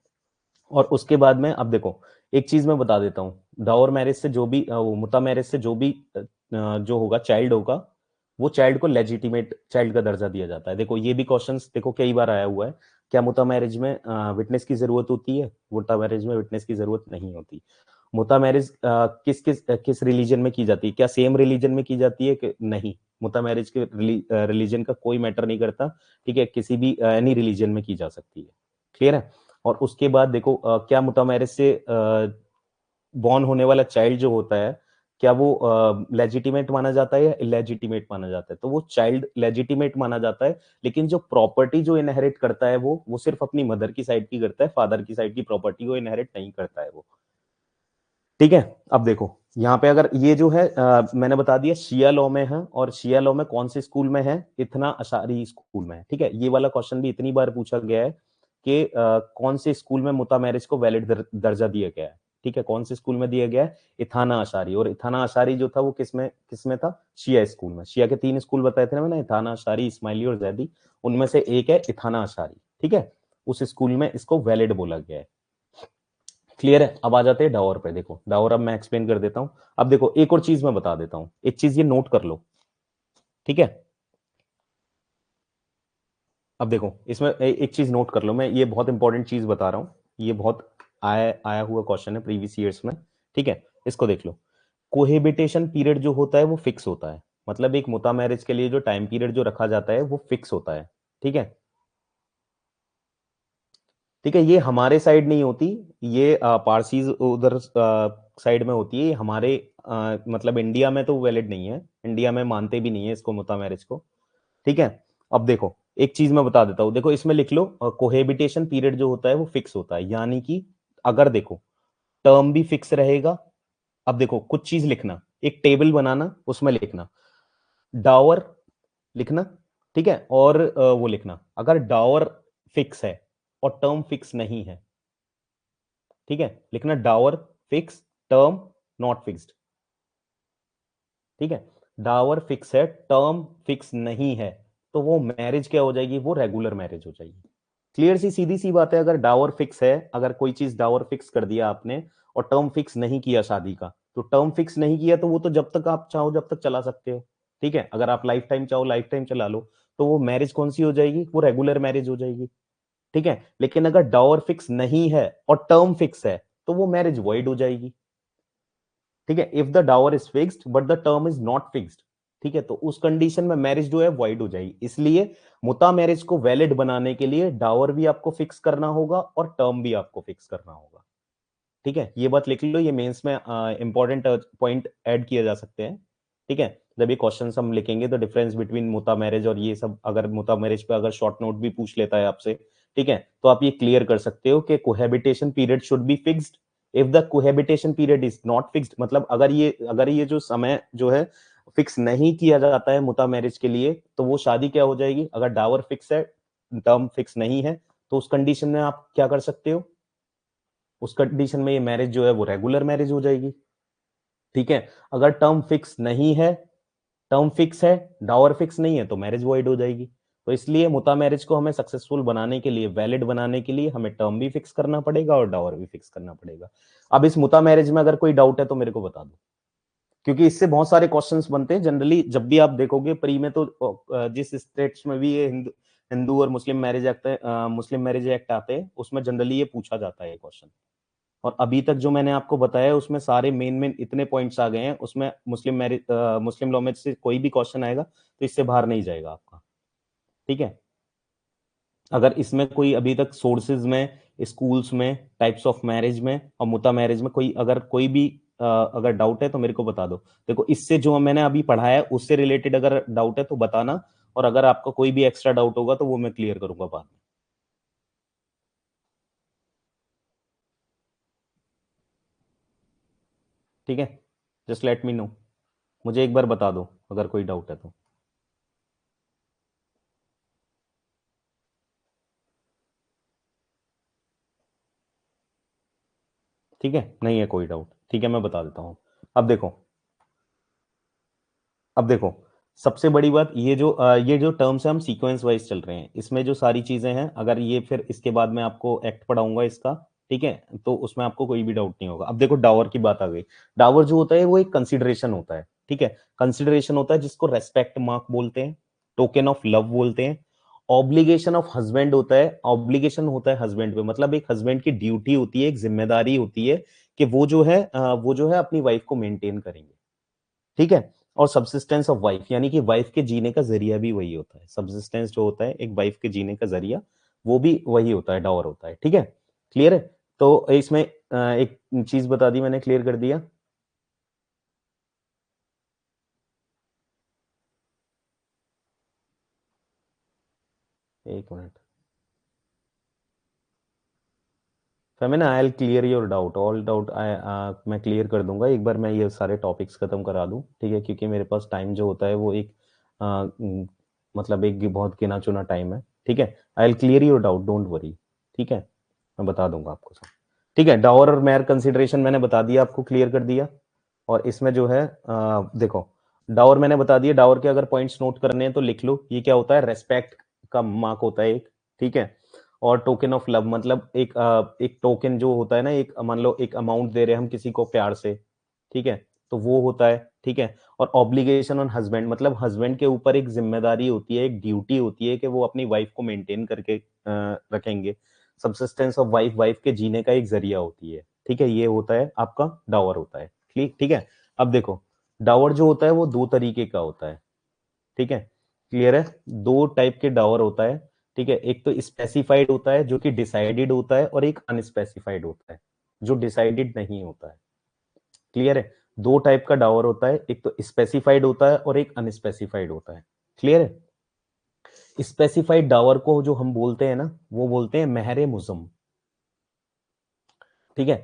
और उसके बाद में अब देखो एक चीज मैं बता देता हूँ, डावर मैरिज से जो भी मुता मैरिज से जो भी जो होगा चाइल्ड होगा, वो चाइल्ड को लेजिटिमेट चाइल्ड का दर्जा दिया जाता है। देखो ये भी क्वेश्चंस देखो कई बार आया हुआ है, क्या मुता मैरिज में विटनेस की जरूरत होती है? मुता मैरिज में विटनेस की जरूरत नहीं होती। मुता मैरिज किस किस किस रिलीजन में की जाती है? क्या सेम रिलीजन में की जाती है कि नहीं? मुता मैरिज के रिलीजन का कोई मैटर नहीं करता। ठीक है, किसी भी एनी रिलीजन में की जा सकती है। क्लियर है? और उसके बाद देखो क्या मुता मैरिज से बॉर्न होने वाला चाइल्ड जो होता है, क्या वो लेजिटिमेट माना जाता है या इलेजिटिमेट माना जाता है? तो वो चाइल्ड लेजिटिमेट माना जाता है, लेकिन जो प्रॉपर्टी जो इनहेरिट करता है वो सिर्फ अपनी मदर की साइड की करता है, फादर की साइड की प्रॉपर्टी को इनहेरिट नहीं करता है वो। ठीक है, अब देखो यहाँ पे अगर ये जो है मैंने बता दिया शिया लॉ में है, और शिया लॉ में कौन से स्कूल में है? इतना अशारी स्कूल में है। ठीक है, ये वाला क्वेश्चन भी इतनी बार पूछा गया है कि कौन से स्कूल में मुता मैरिज को वैलिड दर्जा दिया गया है। ठीक है, कौन से स्कूल में दिया गया है? इथाना अशारी। और इथाना अशारी जो था वो किसमें था? शिया स्कूल में। शिया के 3 स्कूल बताए थे ना मैंने, इथाना अशारी, इस्माइली और जैदी, उनमें से एक है इथाना अशारी। ठीक है, उस स्कूल में इसको वैलिड बोला गया है। क्लियर है? अब आ जाते हैं डावर पे। देखो डावर अब मैं एक्सप्लेन कर देता हूं। अब देखो एक और चीज मैं बता देता हूं, एक चीज ये नोट कर लो। ठीक है, अब देखो इसमें एक चीज नोट कर लो, मैं ये बहुत इंपॉर्टेंट चीज बता रहा हूं, ये बहुत आया आया हुआ क्वेश्चन है प्रीवियस ईयर्स में। ठीक है, इसको देख लो। कोहेबिटेशन पीरियड जो होता है वो फिक्स होता है, मतलब एक मुता मैरिज के लिए जो टाइम पीरियड जो रखा जाता है वो फिक्स होता है। ठीक है, ठीक है, ये हमारे साइड नहीं होती, ये पारसीज उधर साइड में होती है। हमारे मतलब इंडिया में तो वैलिड नहीं है, इंडिया में मानते भी नहीं है इसको मुता मैरिज को। ठीक है, अब देखो एक चीज मैं बता देता हूं, देखो इसमें लिख लो कोहेबिटेशन पीरियड जो होता है वो फिक्स होता है, यानी कि अगर देखो टर्म भी फिक्स रहेगा। अब देखो कुछ चीज लिखना, एक टेबल बनाना, उसमें लिखना डावर लिखना। ठीक है, और वो लिखना अगर डावर फिक्स है और टर्म फिक्स नहीं है। ठीक है, लिखना Dawar fix, term not fixed. ठीक है, डावर फिक्स है, टर्म फिक्स नहीं है, तो वो मैरिज क्या हो जाएगी? वो रेगुलर मैरिज हो जाएगी। क्लियर सी सीधी सी बात है। अगर डावर फिक्स है, अगर कोई चीज डावर फिक्स कर दिया आपने और टर्म फिक्स नहीं किया शादी का, तो टर्म फिक्स नहीं किया तो वो तो जब तक आप चाहो जब तक चला सकते हो। ठीक है, अगर आप लाइफ टाइम चाहो लाइफ टाइम चला लो, तो वो मैरिज कौन सी हो जाएगी? वो रेगुलर मैरिज हो जाएगी। ठीक है, लेकिन अगर डावर फिक्स नहीं है और टर्म फिक्स है, तो वो मैरिज वॉइड हो जाएगी। ठीक है, if the dower is fixed but the term is not fixed, ठीक है, तो उस कंडीशन में मैरिज जो है वॉइड हो जाएगी। इसलिए मुता मैरिज को वैलिड बनाने के लिए डावर भी आपको फिक्स करना होगा और टर्म भी आपको फिक्स करना होगा। ठीक है, ये बात लिख लो, ये मेंस में इंपॉर्टेंट पॉइंट ऐड किए जा सकते हैं। ठीक है, जब ये क्वेश्चन हम लिखेंगे तो डिफरेंस बिटवीन मुता मैरिज और ये सब, अगर मुता मैरिज पे अगर शॉर्ट नोट भी पूछ लेता है आपसे, ठीक है, तो आप ये क्लियर कर सकते हो कि cohabitation period should be fixed. If the cohabitation period is not fixed, मतलब अगर ये जो समय जो है फिक्स नहीं किया जाता है मुता मैरिज के लिए, तो वो शादी क्या हो जाएगी? अगर डावर फिक्स है, टर्म फिक्स नहीं है, तो उस कंडीशन में आप क्या कर सकते हो? उस कंडीशन में ये मैरिज जो है वो रेगुलर मैरिज हो जाएगी। ठीक है, अगर टर्म फिक्स नहीं है, टर्म फिक्स है, डावर फिक्स नहीं है, तो मैरिज वॉइड हो जाएगी। तो इसलिए मुता मैरिज को हमें सक्सेसफुल बनाने के लिए, वैलिड बनाने के लिए, हमें टर्म भी फिक्स करना पड़ेगा और डावर भी फिक्स करना पड़ेगा। अब इस मुता मैरिज में अगर कोई डाउट है तो मेरे को बता दो, क्योंकि इससे बहुत सारे क्वेश्चंस बनते हैं जनरली। जब भी आप देखोगे प्री में, तो जिस स्टेट्स में भी ये हिंदू हिंदू और मुस्लिम मैरिज एक्ट मुस्लिम मैरिज एक्ट आते हैं, उसमें जनरली ये पूछा जाता है ये क्वेश्चन। और अभी तक जो मैंने आपको बताया उसमें सारे मेन मेन इतने पॉइंट्स आ गए हैं, उसमें मुस्लिम मैरिज मुस्लिम लॉ में से कोई भी क्वेश्चन आएगा तो इससे बाहर नहीं जाएगा आपका। ठीक है, अगर इसमें कोई अभी तक सोर्सेज में, स्कूल्स में, टाइप्स ऑफ मैरिज में और मुता मैरिज में कोई अगर कोई भी अगर डाउट है तो मेरे को बता दो। देखो इससे जो मैंने अभी पढ़ा है उससे रिलेटेड अगर डाउट है तो बताना, और अगर आपका कोई भी एक्स्ट्रा डाउट होगा तो वो मैं क्लियर करूंगा बाद में। ठीक है, जस्ट लेट मी नो, मुझे एक बार बता दो अगर कोई डाउट है तो। ठीक है, नहीं है कोई डाउट, ठीक है मैं बता देता हूँ। अब देखो, अब देखो, सबसे बड़ी बात ये जो टर्म्स है हम सीक्वेंस वाइज चल रहे हैं, इसमें जो सारी चीजें हैं अगर ये फिर इसके बाद मैं आपको एक्ट पढ़ाऊंगा इसका, ठीक है, तो उसमें आपको कोई भी डाउट नहीं होगा। अब देखो डावर की बात आ गई। डावर जो होता है वो एक कंसिडरेशन होता है, ठीक है, कंसिडरेशन होता है जिसको रेस्पेक्ट मार्क बोलते हैं, टोकन ऑफ लव बोलते हैं। ऑब्लिगेशन ऑफ हस्बैंड होता है, ऑब्लिगेशन होता है हस्बैंड पे, मतलब एक हस्बैंड की ड्यूटी होती है, एक जिम्मेदारी होती है कि वो जो है अपनी वाइफ को मेंटेन करेंगे, ठीक है। और सब्सिस्टेंस ऑफ वाइफ, यानी कि वाइफ के जीने का जरिया भी वही होता है, सब्सिस्टेंस जो होता है एक वाइफ के जीने का जरिया, वो भी वही होता है, डावर होता है, ठीक है। क्लियर है? तो इसमें एक चीज बता दी मैंने, क्लियर कर दिया। एक minute, Femina I will clear your doubt, all doubt मैं क्लियर कर दूंगा एक बार मैं ये सारे टॉपिक्स खत्म करा दूं, ठीक है, क्योंकि मेरे पास टाइम जो होता है वो एक मतलब एक बहुत गिना चुना टाइम है, ठीक है। I will clear your doubt, don't worry, ठीक है, मैं बता दूंगा आपको सब। ठीक है, डावर और मेयर कंसिडरेशन मैंने बता दिया आपको, क्लियर कर दिया। और इसमें जो है देखो, डावर मैंने बता दिया, डावर के अगर पॉइंट्स नोट करने हैं तो लिख लो, ये क्या होता है, रेस्पेक्ट का मार्क होता है एक, ठीक है। और टोकन ऑफ लव, मतलब एक टोकन जो होता है ना, एक मान लो एक अमाउंट दे रहे हैं हम किसी को प्यार से, ठीक है, तो वो होता है, ठीक है। और ऑब्लिगेशन ऑन हस्बैंड, मतलब हस्बैंड के ऊपर एक जिम्मेदारी होती है, एक ड्यूटी होती है कि वो अपनी वाइफ को मेंटेन करके रखेंगे। सब्सिस्टेंस ऑफ वाइफ, वाइफ के जीने का एक जरिया होती है, ठीक है, ये होता है आपका डावर होता है, ठीक ठीक है। अब देखो, डावर जो होता है वो दो तरीके का होता है, ठीक है, क्लियर है, दो टाइप के डावर होता है, ठीक है। एक तो स्पेसिफाइड होता है जो कि डिसाइडेड होता है, और एक अनस्पेसिफाइड होता है जो डिसाइडेड नहीं होता है, क्लियर है। दो टाइप का डावर होता है, एक तो स्पेसिफाइड होता है और एक अनस्पेसिफाइड होता है, क्लियर है। स्पेसिफाइड डावर को जो हम बोलते हैं ना, वो बोलते हैं महरे मुजम, ठीक है।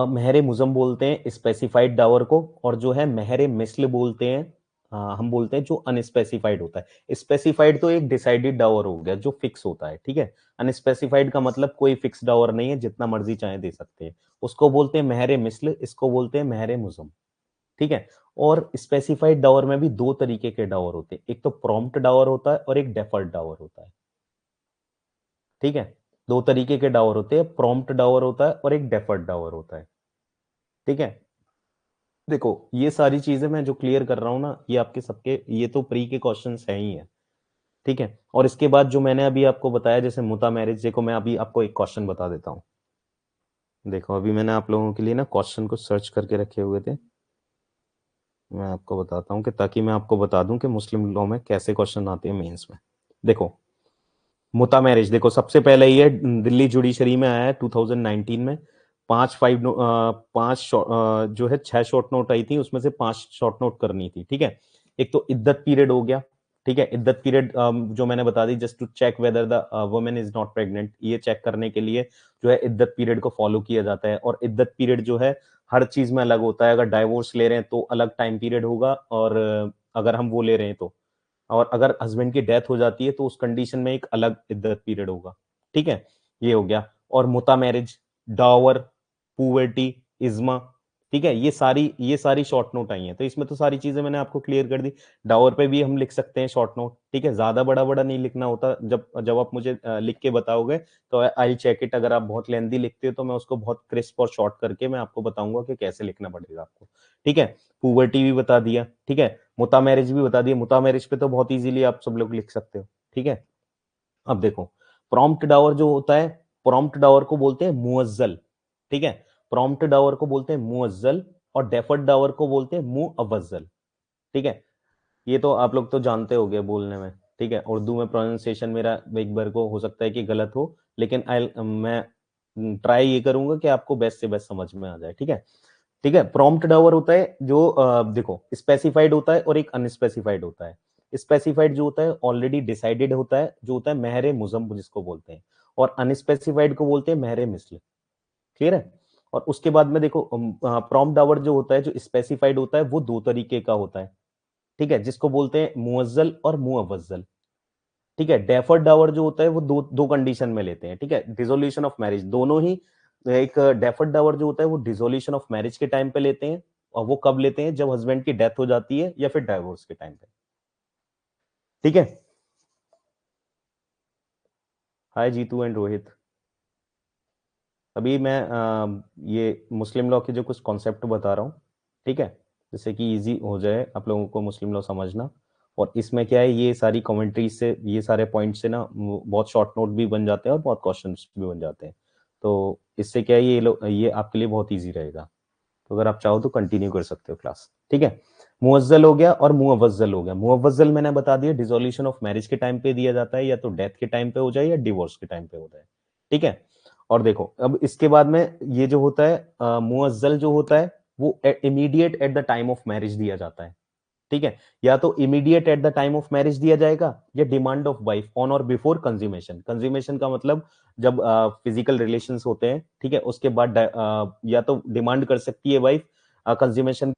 महरे मुजम बोलते हैं स्पेसिफाइड डावर को, और जो है महरे मिस्ल बोलते हैं, हम बोलते हैं जो अनस्पेसिफाइड होता है। स्पेसिफाइड तो एक डिसाइडेड डावर हो गया जो फिक्स होता है, ठीक है। अनस्पेसिफाइड का मतलब कोई फिक्स डावर नहीं है, जितना मर्जी चाहे दे सकते हैं, उसको बोलते हैं महरे मिस्ल, इसको बोलते हैं महरे मुजम, ठीक है। और स्पेसिफाइड डावर में भी दो तरीके के डावर होते हैं, एक तो प्रॉम्प्ट डावर होता है और एक डेफर्ड डावर होता है, ठीक है। दो तरीके के डावर होते हैं, प्रॉम्प्ट डावर होता है और एक डेफर्ड डावर होता है, ठीक है। देखो ये सारी चीजें मैं जो क्लियर कर रहा हूं ना, ये आपके सबके ये तो प्री के क्वेश्चंस है ही है, ठीक है। और इसके बाद जो मैंने अभी आपको बताया जैसे मुता मैरिज, देखो मैं अभी आपको एक क्वेश्चन बता देता हूँ। देखो अभी मैंने आप लोगों के लिए ना क्वेश्चन को सर्च करके रखे हुए थे, मैं आपको बताता हूँ कि ताकि मैं आपको बता दूं कि मुस्लिम लॉ में कैसे क्वेश्चन आते हैं मेंस में। देखो मुता मैरिज, देखो सबसे पहले ये दिल्ली जुडिशरी में आया है 2019 में। जो है 6 शॉर्ट नोट आई थी, उसमें से 5 शॉर्ट नोट करनी थी, ठीक है। एक तो इद्दत पीरियड हो गया, ठीक है, इद्दत पीरियड जो मैंने बता दी, just to check whether the woman is not pregnant, ये चेक करने के लिए जो है इद्दत पीरियड को फॉलो किया जाता है। और इद्दत पीरियड जो है हर चीज में अलग होता है, अगर डाइवोर्स ले रहे हैं तो अलग टाइम पीरियड होगा, और अगर हम वो ले रहे हैं तो, और अगर हस्बैंड की डेथ हो जाती है तो उस कंडीशन में एक अलग इद्दत पीरियड होगा, ठीक है, ये हो गया। और मुता मैरिज, डावर, पुवर्टी, इज्मा, ठीक है, ये सारी शॉर्ट नोट आई हैं, तो इसमें तो सारी चीजें मैंने आपको क्लियर कर दी। डावर पे भी हम लिख सकते हैं शॉर्ट नोट, ठीक है, ज्यादा बड़ा बड़ा नहीं लिखना होता, जब जब आप मुझे लिख के बताओगे तो आई चेक इट, अगर आप बहुत लेंदी लिखते हो तो मैं उसको बहुत क्रिस्प और शॉर्ट करके मैं आपको बताऊंगा कि कैसे लिखना पड़ेगा आपको, ठीक है। पुवर्टी भी बता दिया, ठीक है, मुता मैरिज भी बता दिया, मुता मैरिज पे तो बहुत इजीली आप सब लोग लिख सकते हो, ठीक है। अब देखो प्रॉम्प्ट डावर जो होता है, प्रॉम्प्ट डावर को बोलते हैं मुअज्जल, ठीक है, प्रॉम्प्ट डावर को बोलते हैं मुअज्जल, और डेफर्ड डावर को बोलते हैं मुअव्वजल, ठीक है। ये तो आप लोग तो जानते हो गए बोलने में, ठीक है, उर्दू में प्रोनाउंसिएशन मेरा एक बार को हो सकता है कि गलत हो, लेकिन मैं ट्राई ये करूंगा कि आपको बेस्ट से बेस्ट समझ में आ जाए, ठीक है। ठीक है। प्रॉम्प्ट डावर होता है जो देखो स्पेसिफाइड होता है और एक अनस्पेसिफाइड होता है। स्पेसिफाइड जो होता है ऑलरेडी डिसाइडेड होता है, जो होता है महरे मुजम जिसको बोलते हैं, और अनस्पेसिफाइड को बोलते हैं महरे मिस्ल। क्लियर है। और उसके बाद में देखो प्रॉम्प्ट डावर जो होता है, जो स्पेसिफाइड होता है, वो दो तरीके का होता है। ठीक है, जिसको बोलते हैं मुअज्जल और मुअव्वज्जल। ठीक है। डेफर्ड डावर जो होता है वो दो दो कंडीशन में लेते हैं। ठीक है, डिसोल्यूशन ऑफ मैरिज दोनों ही। एक डेफर्ड डावर जो होता है वो डिसोल्यूशन ऑफ मैरिज के टाइम पे लेते हैं, और वो कब लेते हैं, जब हस्बैंड की डेथ हो जाती है या फिर डाइवोर्स के टाइम पे। ठीक है। हाय जीतू एंड रोहित। अभी मैं ये मुस्लिम लॉ के जो कुछ कॉन्सेप्ट बता रहा हूँ, ठीक है, जिससे कि इजी हो जाए आप लोगों को मुस्लिम लॉ समझना। और इसमें क्या है, ये सारी कमेंट्रीज से, ये सारे पॉइंट से ना बहुत शॉर्ट नोट भी बन जाते हैं और बहुत क्वेश्चंस भी बन जाते हैं। तो इससे क्या है, ये आपके लिए बहुत ईजी रहेगा। तो अगर आप चाहो तो कंटिन्यू कर सकते हो क्लास। ठीक है। मुअज्जल हो गया और मुअव्वज्जल हो गया। मुअव्वज्जल मैंने बता दिया डिसोल्यूशन ऑफ मैरिज के टाइम पे दिया जाता है, या तो डेथ के टाइम पे हो जाए या डिवोर्स के टाइम पे हो जाए। ठीक है। और देखो अब इसके बाद में ये जो होता है मुअज्जल जो होता है वो immediate at the time of marriage दिया जाता है। ठीक है। या तो immediate at the time of marriage दिया जाएगा, या डिमांड ऑफ वाइफ ऑन और बिफोर कंज्यूमेशन। कंज्यूमेशन का मतलब जब फिजिकल रिलेशंस होते हैं, ठीक है, उसके बाद या तो डिमांड कर सकती है वाइफ कंज्यूमेशन।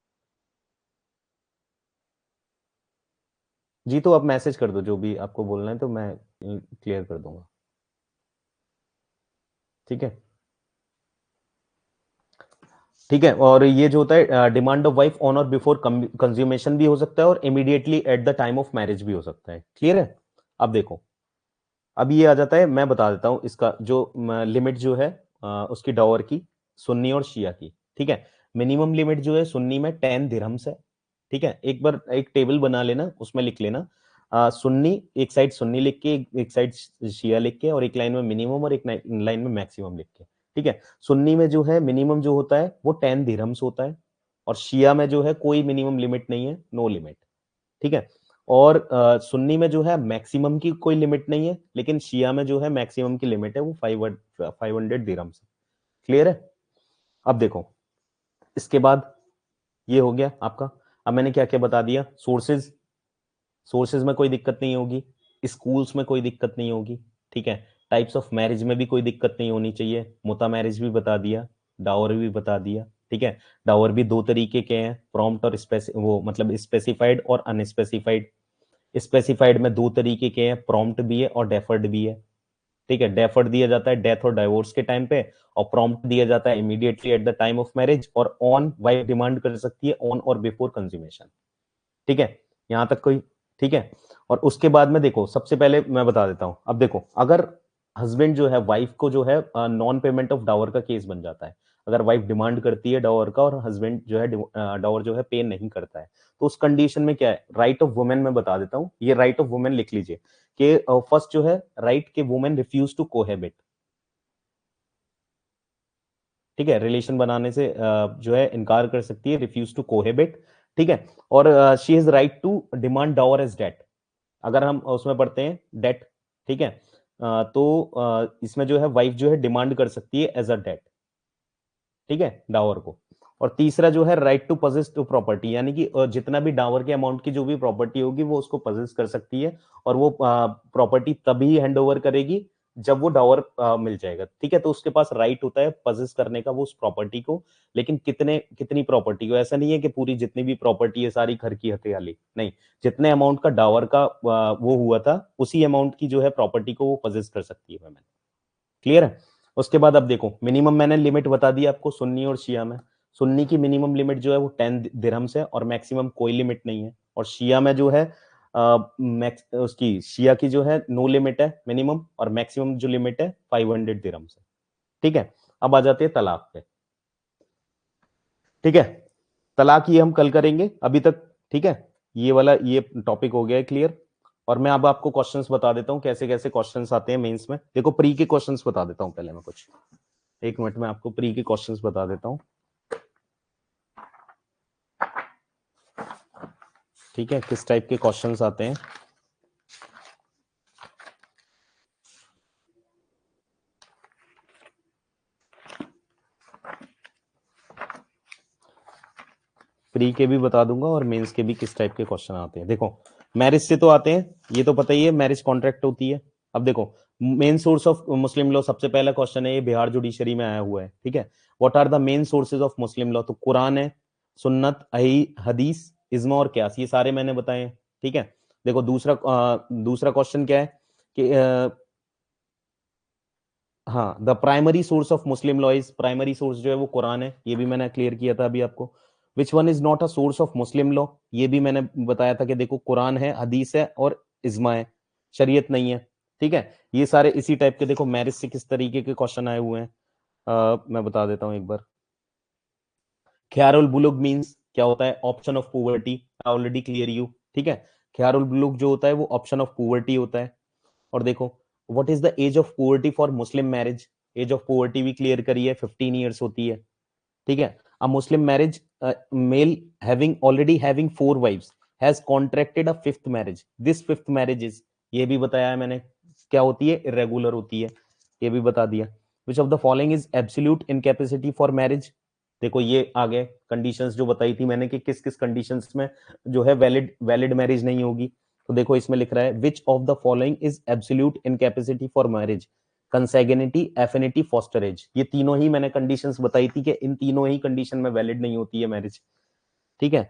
जी तो आप मैसेज कर दो जो भी आपको बोलना है, तो मैं क्लियर कर दूंगा। ठीक है। ठीक है। और ये जो होता है डिमांड ऑफ वाइफ ऑन और बिफोर कंज्यूमेशन भी हो सकता है, और immediately at the time of marriage भी हो सकता है। क्लियर है। अब देखो, अब ये आ जाता है, मैं बता देता हूं इसका जो लिमिट जो है उसकी डॉवर की, सुन्नी और शिया की। ठीक है। मिनिमम लिमिट जो है सुन्नी में 10 दिरहम्स है। ठीक है, एक बार एक टेबल बना लेना, उसमें लिख लेना सुन्नी, एक साइड सुन्नी लिख के, एक साइड शिया लिख के, और एक लाइन में मिनिमम और एक लाइन में मैक्सिमम लिख के। ठीक है। सुन्नी में जो है मिनिमम जो होता है वो 10 दिरहम्स होता है, और शिया में जो है कोई मिनिमम लिमिट नहीं है, नो लिमिट। ठीक है। और सुन्नी में जो है मैक्सिमम की कोई लिमिट नहीं है, लेकिन शिया में जो है मैक्सिमम की लिमिट है, वो 500 दिरहम से। क्लियर है। अब देखो, इसके बाद ये हो गया आपका। अब मैंने क्या क्या बता दिया, सोर्सेज, सोर्सेज में कोई दिक्कत नहीं होगी, स्कूल्स में कोई दिक्कत नहीं होगी। ठीक है। टाइप्स ऑफ मैरिज में भी कोई दिक्कत नहीं होनी चाहिए, मुता मैरिज भी बता दिया, डावर भी बता दिया। ठीक है। डावर भी दो तरीके के हैं, प्रॉम्प्ट और वो मतलब स्पेसिफाइड और अनस्पेसिफाइड। स्पेसिफाइड में दो तरीके के हैं, प्रॉम्प्ट भी है और डेफर्ड भी है। ठीक है। डेफर्ड दिया जाता है डेथ और डाइवोर्स के टाइम पे, और प्रॉम्प्ट दिया जाता है immediately at the time of marriage, और ऑन वाइफ डिमांड कर सकती है ऑन और बिफोर कंज्यूमेशन। ठीक है। यहां तक कोई। ठीक है। और उसके बाद में देखो, सबसे पहले मैं बता देता हूं, अब देखो अगर हस्बैंड जो है वाइफ को जो है नॉन पेमेंट ऑफ डावर का केस बन जाता है। अगर वाइफ डिमांड करती है डावर का, और हस्बैंड जो है डावर जो है पे नहीं करता है, तो उस कंडीशन में क्या है, राइट ऑफ वुमेन में बता देता हूं। ये राइट ऑफ वुमेन लिख लीजिए कि फर्स्ट जो है राइट के वुमेन रिफ्यूज टू कोहेबिट। ठीक है, रिलेशन बनाने से जो है इनकार कर सकती है, रिफ्यूज टू कोहेबिट। ठीक है। और she has right to demand dower as debt. अगर हम उसमें पढ़ते हैं डेट, ठीक है, तो इसमें जो है वाइफ जो है डिमांड कर सकती है एज अ डेट। ठीक है, डावर को। और तीसरा जो है right to possess to property, यानी कि जितना भी डावर के अमाउंट की जो भी प्रॉपर्टी होगी वो उसको पजेस कर सकती है, और वो प्रॉपर्टी तभी हैंड ओवर करेगी जब वो डावर मिल जाएगा। ठीक है। तो उसके पास राइट होता है पजेस करने का वो उस प्रॉपर्टी को, लेकिन कितनी प्रॉपर्टी को, ऐसा नहीं है कि पूरी जितनी भी प्रॉपर्टी है सारी घर की हथियाली, नहीं। जितने अमाउंट का डावर का वो हुआ था, उसी अमाउंट की जो है प्रॉपर्टी को वो पजेस कर सकती है। क्लियर है। उसके बाद अब देखो, मिनिमम मैंने लिमिट बता दी आपको सुन्नी और शिया में। सुन्नी की मिनिमम लिमिट जो है वो 10 दिरहम्स है, और मैक्सिमम कोई लिमिट नहीं है। और शिया में जो है मैक्स उसकी शिया की जो है नो लिमिट है मिनिमम, और मैक्सिमम जो लिमिट है 500 दिरहम्स है। ठीक है। अब आ जाते हैं तलाक पे। ठीक है। तलाक ये हम कल करेंगे, अभी तक। ठीक है। ये वाला ये टॉपिक हो गया है क्लियर। और मैं अब आपको क्वेश्चंस बता देता हूं, कैसे कैसे क्वेश्चंस आते हैं मेंस में। देखो प्री के क्वेश्चंस बता देता हूं पहले मैं कुछ, एक मिनट में आपको प्री के क्वेश्चंस बता देता हूं। ठीक है, किस टाइप के क्वेश्चंस आते हैं। प्री के भी बता दूंगा और मेंस के भी किस टाइप के क्वेश्चन आते हैं। देखो मैरिज से तो आते हैं, ये तो पता ही है, मैरिज कॉन्ट्रैक्ट होती है। अब देखो main source of Muslim law, सबसे पहला क्वेश्चन है, ये बिहार जुडिशरी में आया हुआ है, ठीक है। What are the main sources of Muslim law? तो कुरान है, सुन्नत, हदीस, इज्मा और क्यास, ये सारे मैंने बताए हैं, ठीक है। देखो दूसरा क्वेश्चन क्या है कि हाँ, the primary source of Muslim law is, primary source जो है वो कुरान है, ये भी मैंने क्लियर किया था अभी आपको। Which one is not a source of Muslim law? ये भी मैंने बताया था कि देखो कुरान है, हदीस है और इज्मा है, शरीयत नहीं है, ठीक है। ये सारे इसी टाइप के। देखो मैरिज से किस तरीके के क्वेश्चन आए हुए हैं, मैं बता देता हूँ एक बार। ख्यारुल बुलुग मींस क्या होता है? Option of poverty, already clear you, ठीक है। ख्यारुल बुलुग जो होता है वो ऑप्शन ऑफ पोवर्टी होता है। और देखो what is the age of puberty for Muslim marriage? Age of puberty भी क्लियर करी है, 15 ईयर्स होती है, ठीक है। A Muslim marriage, male having already having 4 wifes has contracted a fifth marriage, this fifth marriage is, ये भी बताया है मैंने, क्या होती है? इरेगुलर होती है, ये भी बता दिया। विच of the following is absolute incapacity for marriage? देखो ये आगे कंडीशंस जो बताई थी मैंने कि किस किस कंडीशंस में जो है वैलिड वैलिड मैरिज नहीं होगी। तो देखो इसमें लिख रहा है which of the following is absolute incapacity for marriage? Consanguinity, affinity, fosterage, ये तीनों ही मैंने कंडीशंस बताई थी कि इन तीनों ही कंडीशन में वैलिड नहीं होती है मैरिज, ठीक है।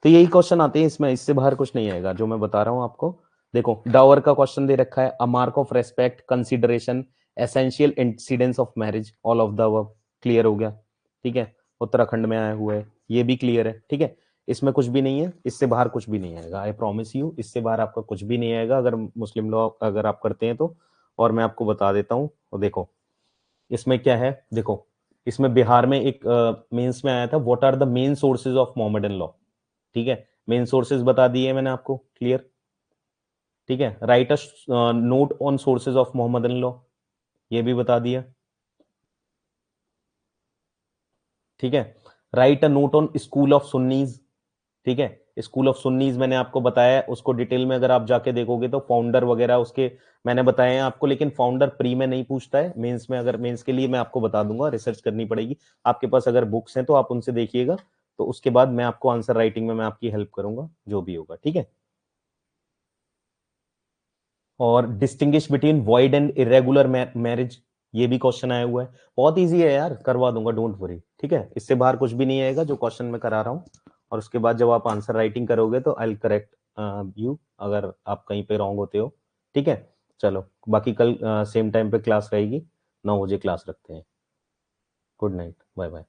तो यही क्वेश्चन आते हैं इसमें, इससे बाहर कुछ नहीं आएगा जो मैं बता रहा हूं आपको। देखो डावर का क्वेश्चन दे रखा है, a mark of respect, consideration, essential incidence of marriage, all of the above, clear हो गया, ठीक है। उत्तराखंड में आया हुआ है, ये भी क्लियर है, ठीक है। इसमें कुछ भी नहीं है, इससे बाहर कुछ भी नहीं आएगा, आई प्रॉमिस यू, इससे बाहर आपका कुछ भी नहीं आएगा अगर मुस्लिम लॉ अगर आप करते हैं तो। और मैं आपको बता देता हूँ, और देखो इसमें क्या है, देखो इसमें बिहार में एक मेंस में आया था, what are the main sources of Mohammedan law, ठीक है। मेन सोर्सेज बता दिए मैंने आपको, क्लियर, ठीक है। Write a note on sources of Mohammedan law, ये भी बता दिया, ठीक है। Write a note on school of Sunnis, ठीक है। स्कूल ऑफ सुन्नीज मैंने आपको बताया है, उसको डिटेल में अगर आप जाके देखोगे तो फाउंडर वगैरह उसके मैंने बताए हैं आपको, लेकिन फाउंडर प्री में नहीं पूछता है, मेंस में, अगर मेंस के लिए मैं आपको बता दूंगा, रिसर्च करनी पड़ेगी। आपके पास अगर बुक्स हैं तो आप उनसे देखिएगा, तो उसके बाद मैं आपको आंसर राइटिंग में मैं आपकी हेल्प करूंगा जो भी होगा, ठीक है। और distinguish between void and irregular marriage, ये भी क्वेश्चन आया हुआ है, बहुत इजी है यार, करवा दूंगा, डोंट वरी, ठीक है। इससे बाहर कुछ भी नहीं आएगा जो क्वेश्चन मैं करा रहा हूँ। और उसके बाद जब आप आंसर राइटिंग करोगे तो आई विल करेक्ट यू अगर आप कहीं पे रॉन्ग होते हो, ठीक है। चलो बाकी कल सेम टाइम पे क्लास रहेगी, 9 बजे क्लास रखते हैं। Good night, bye bye.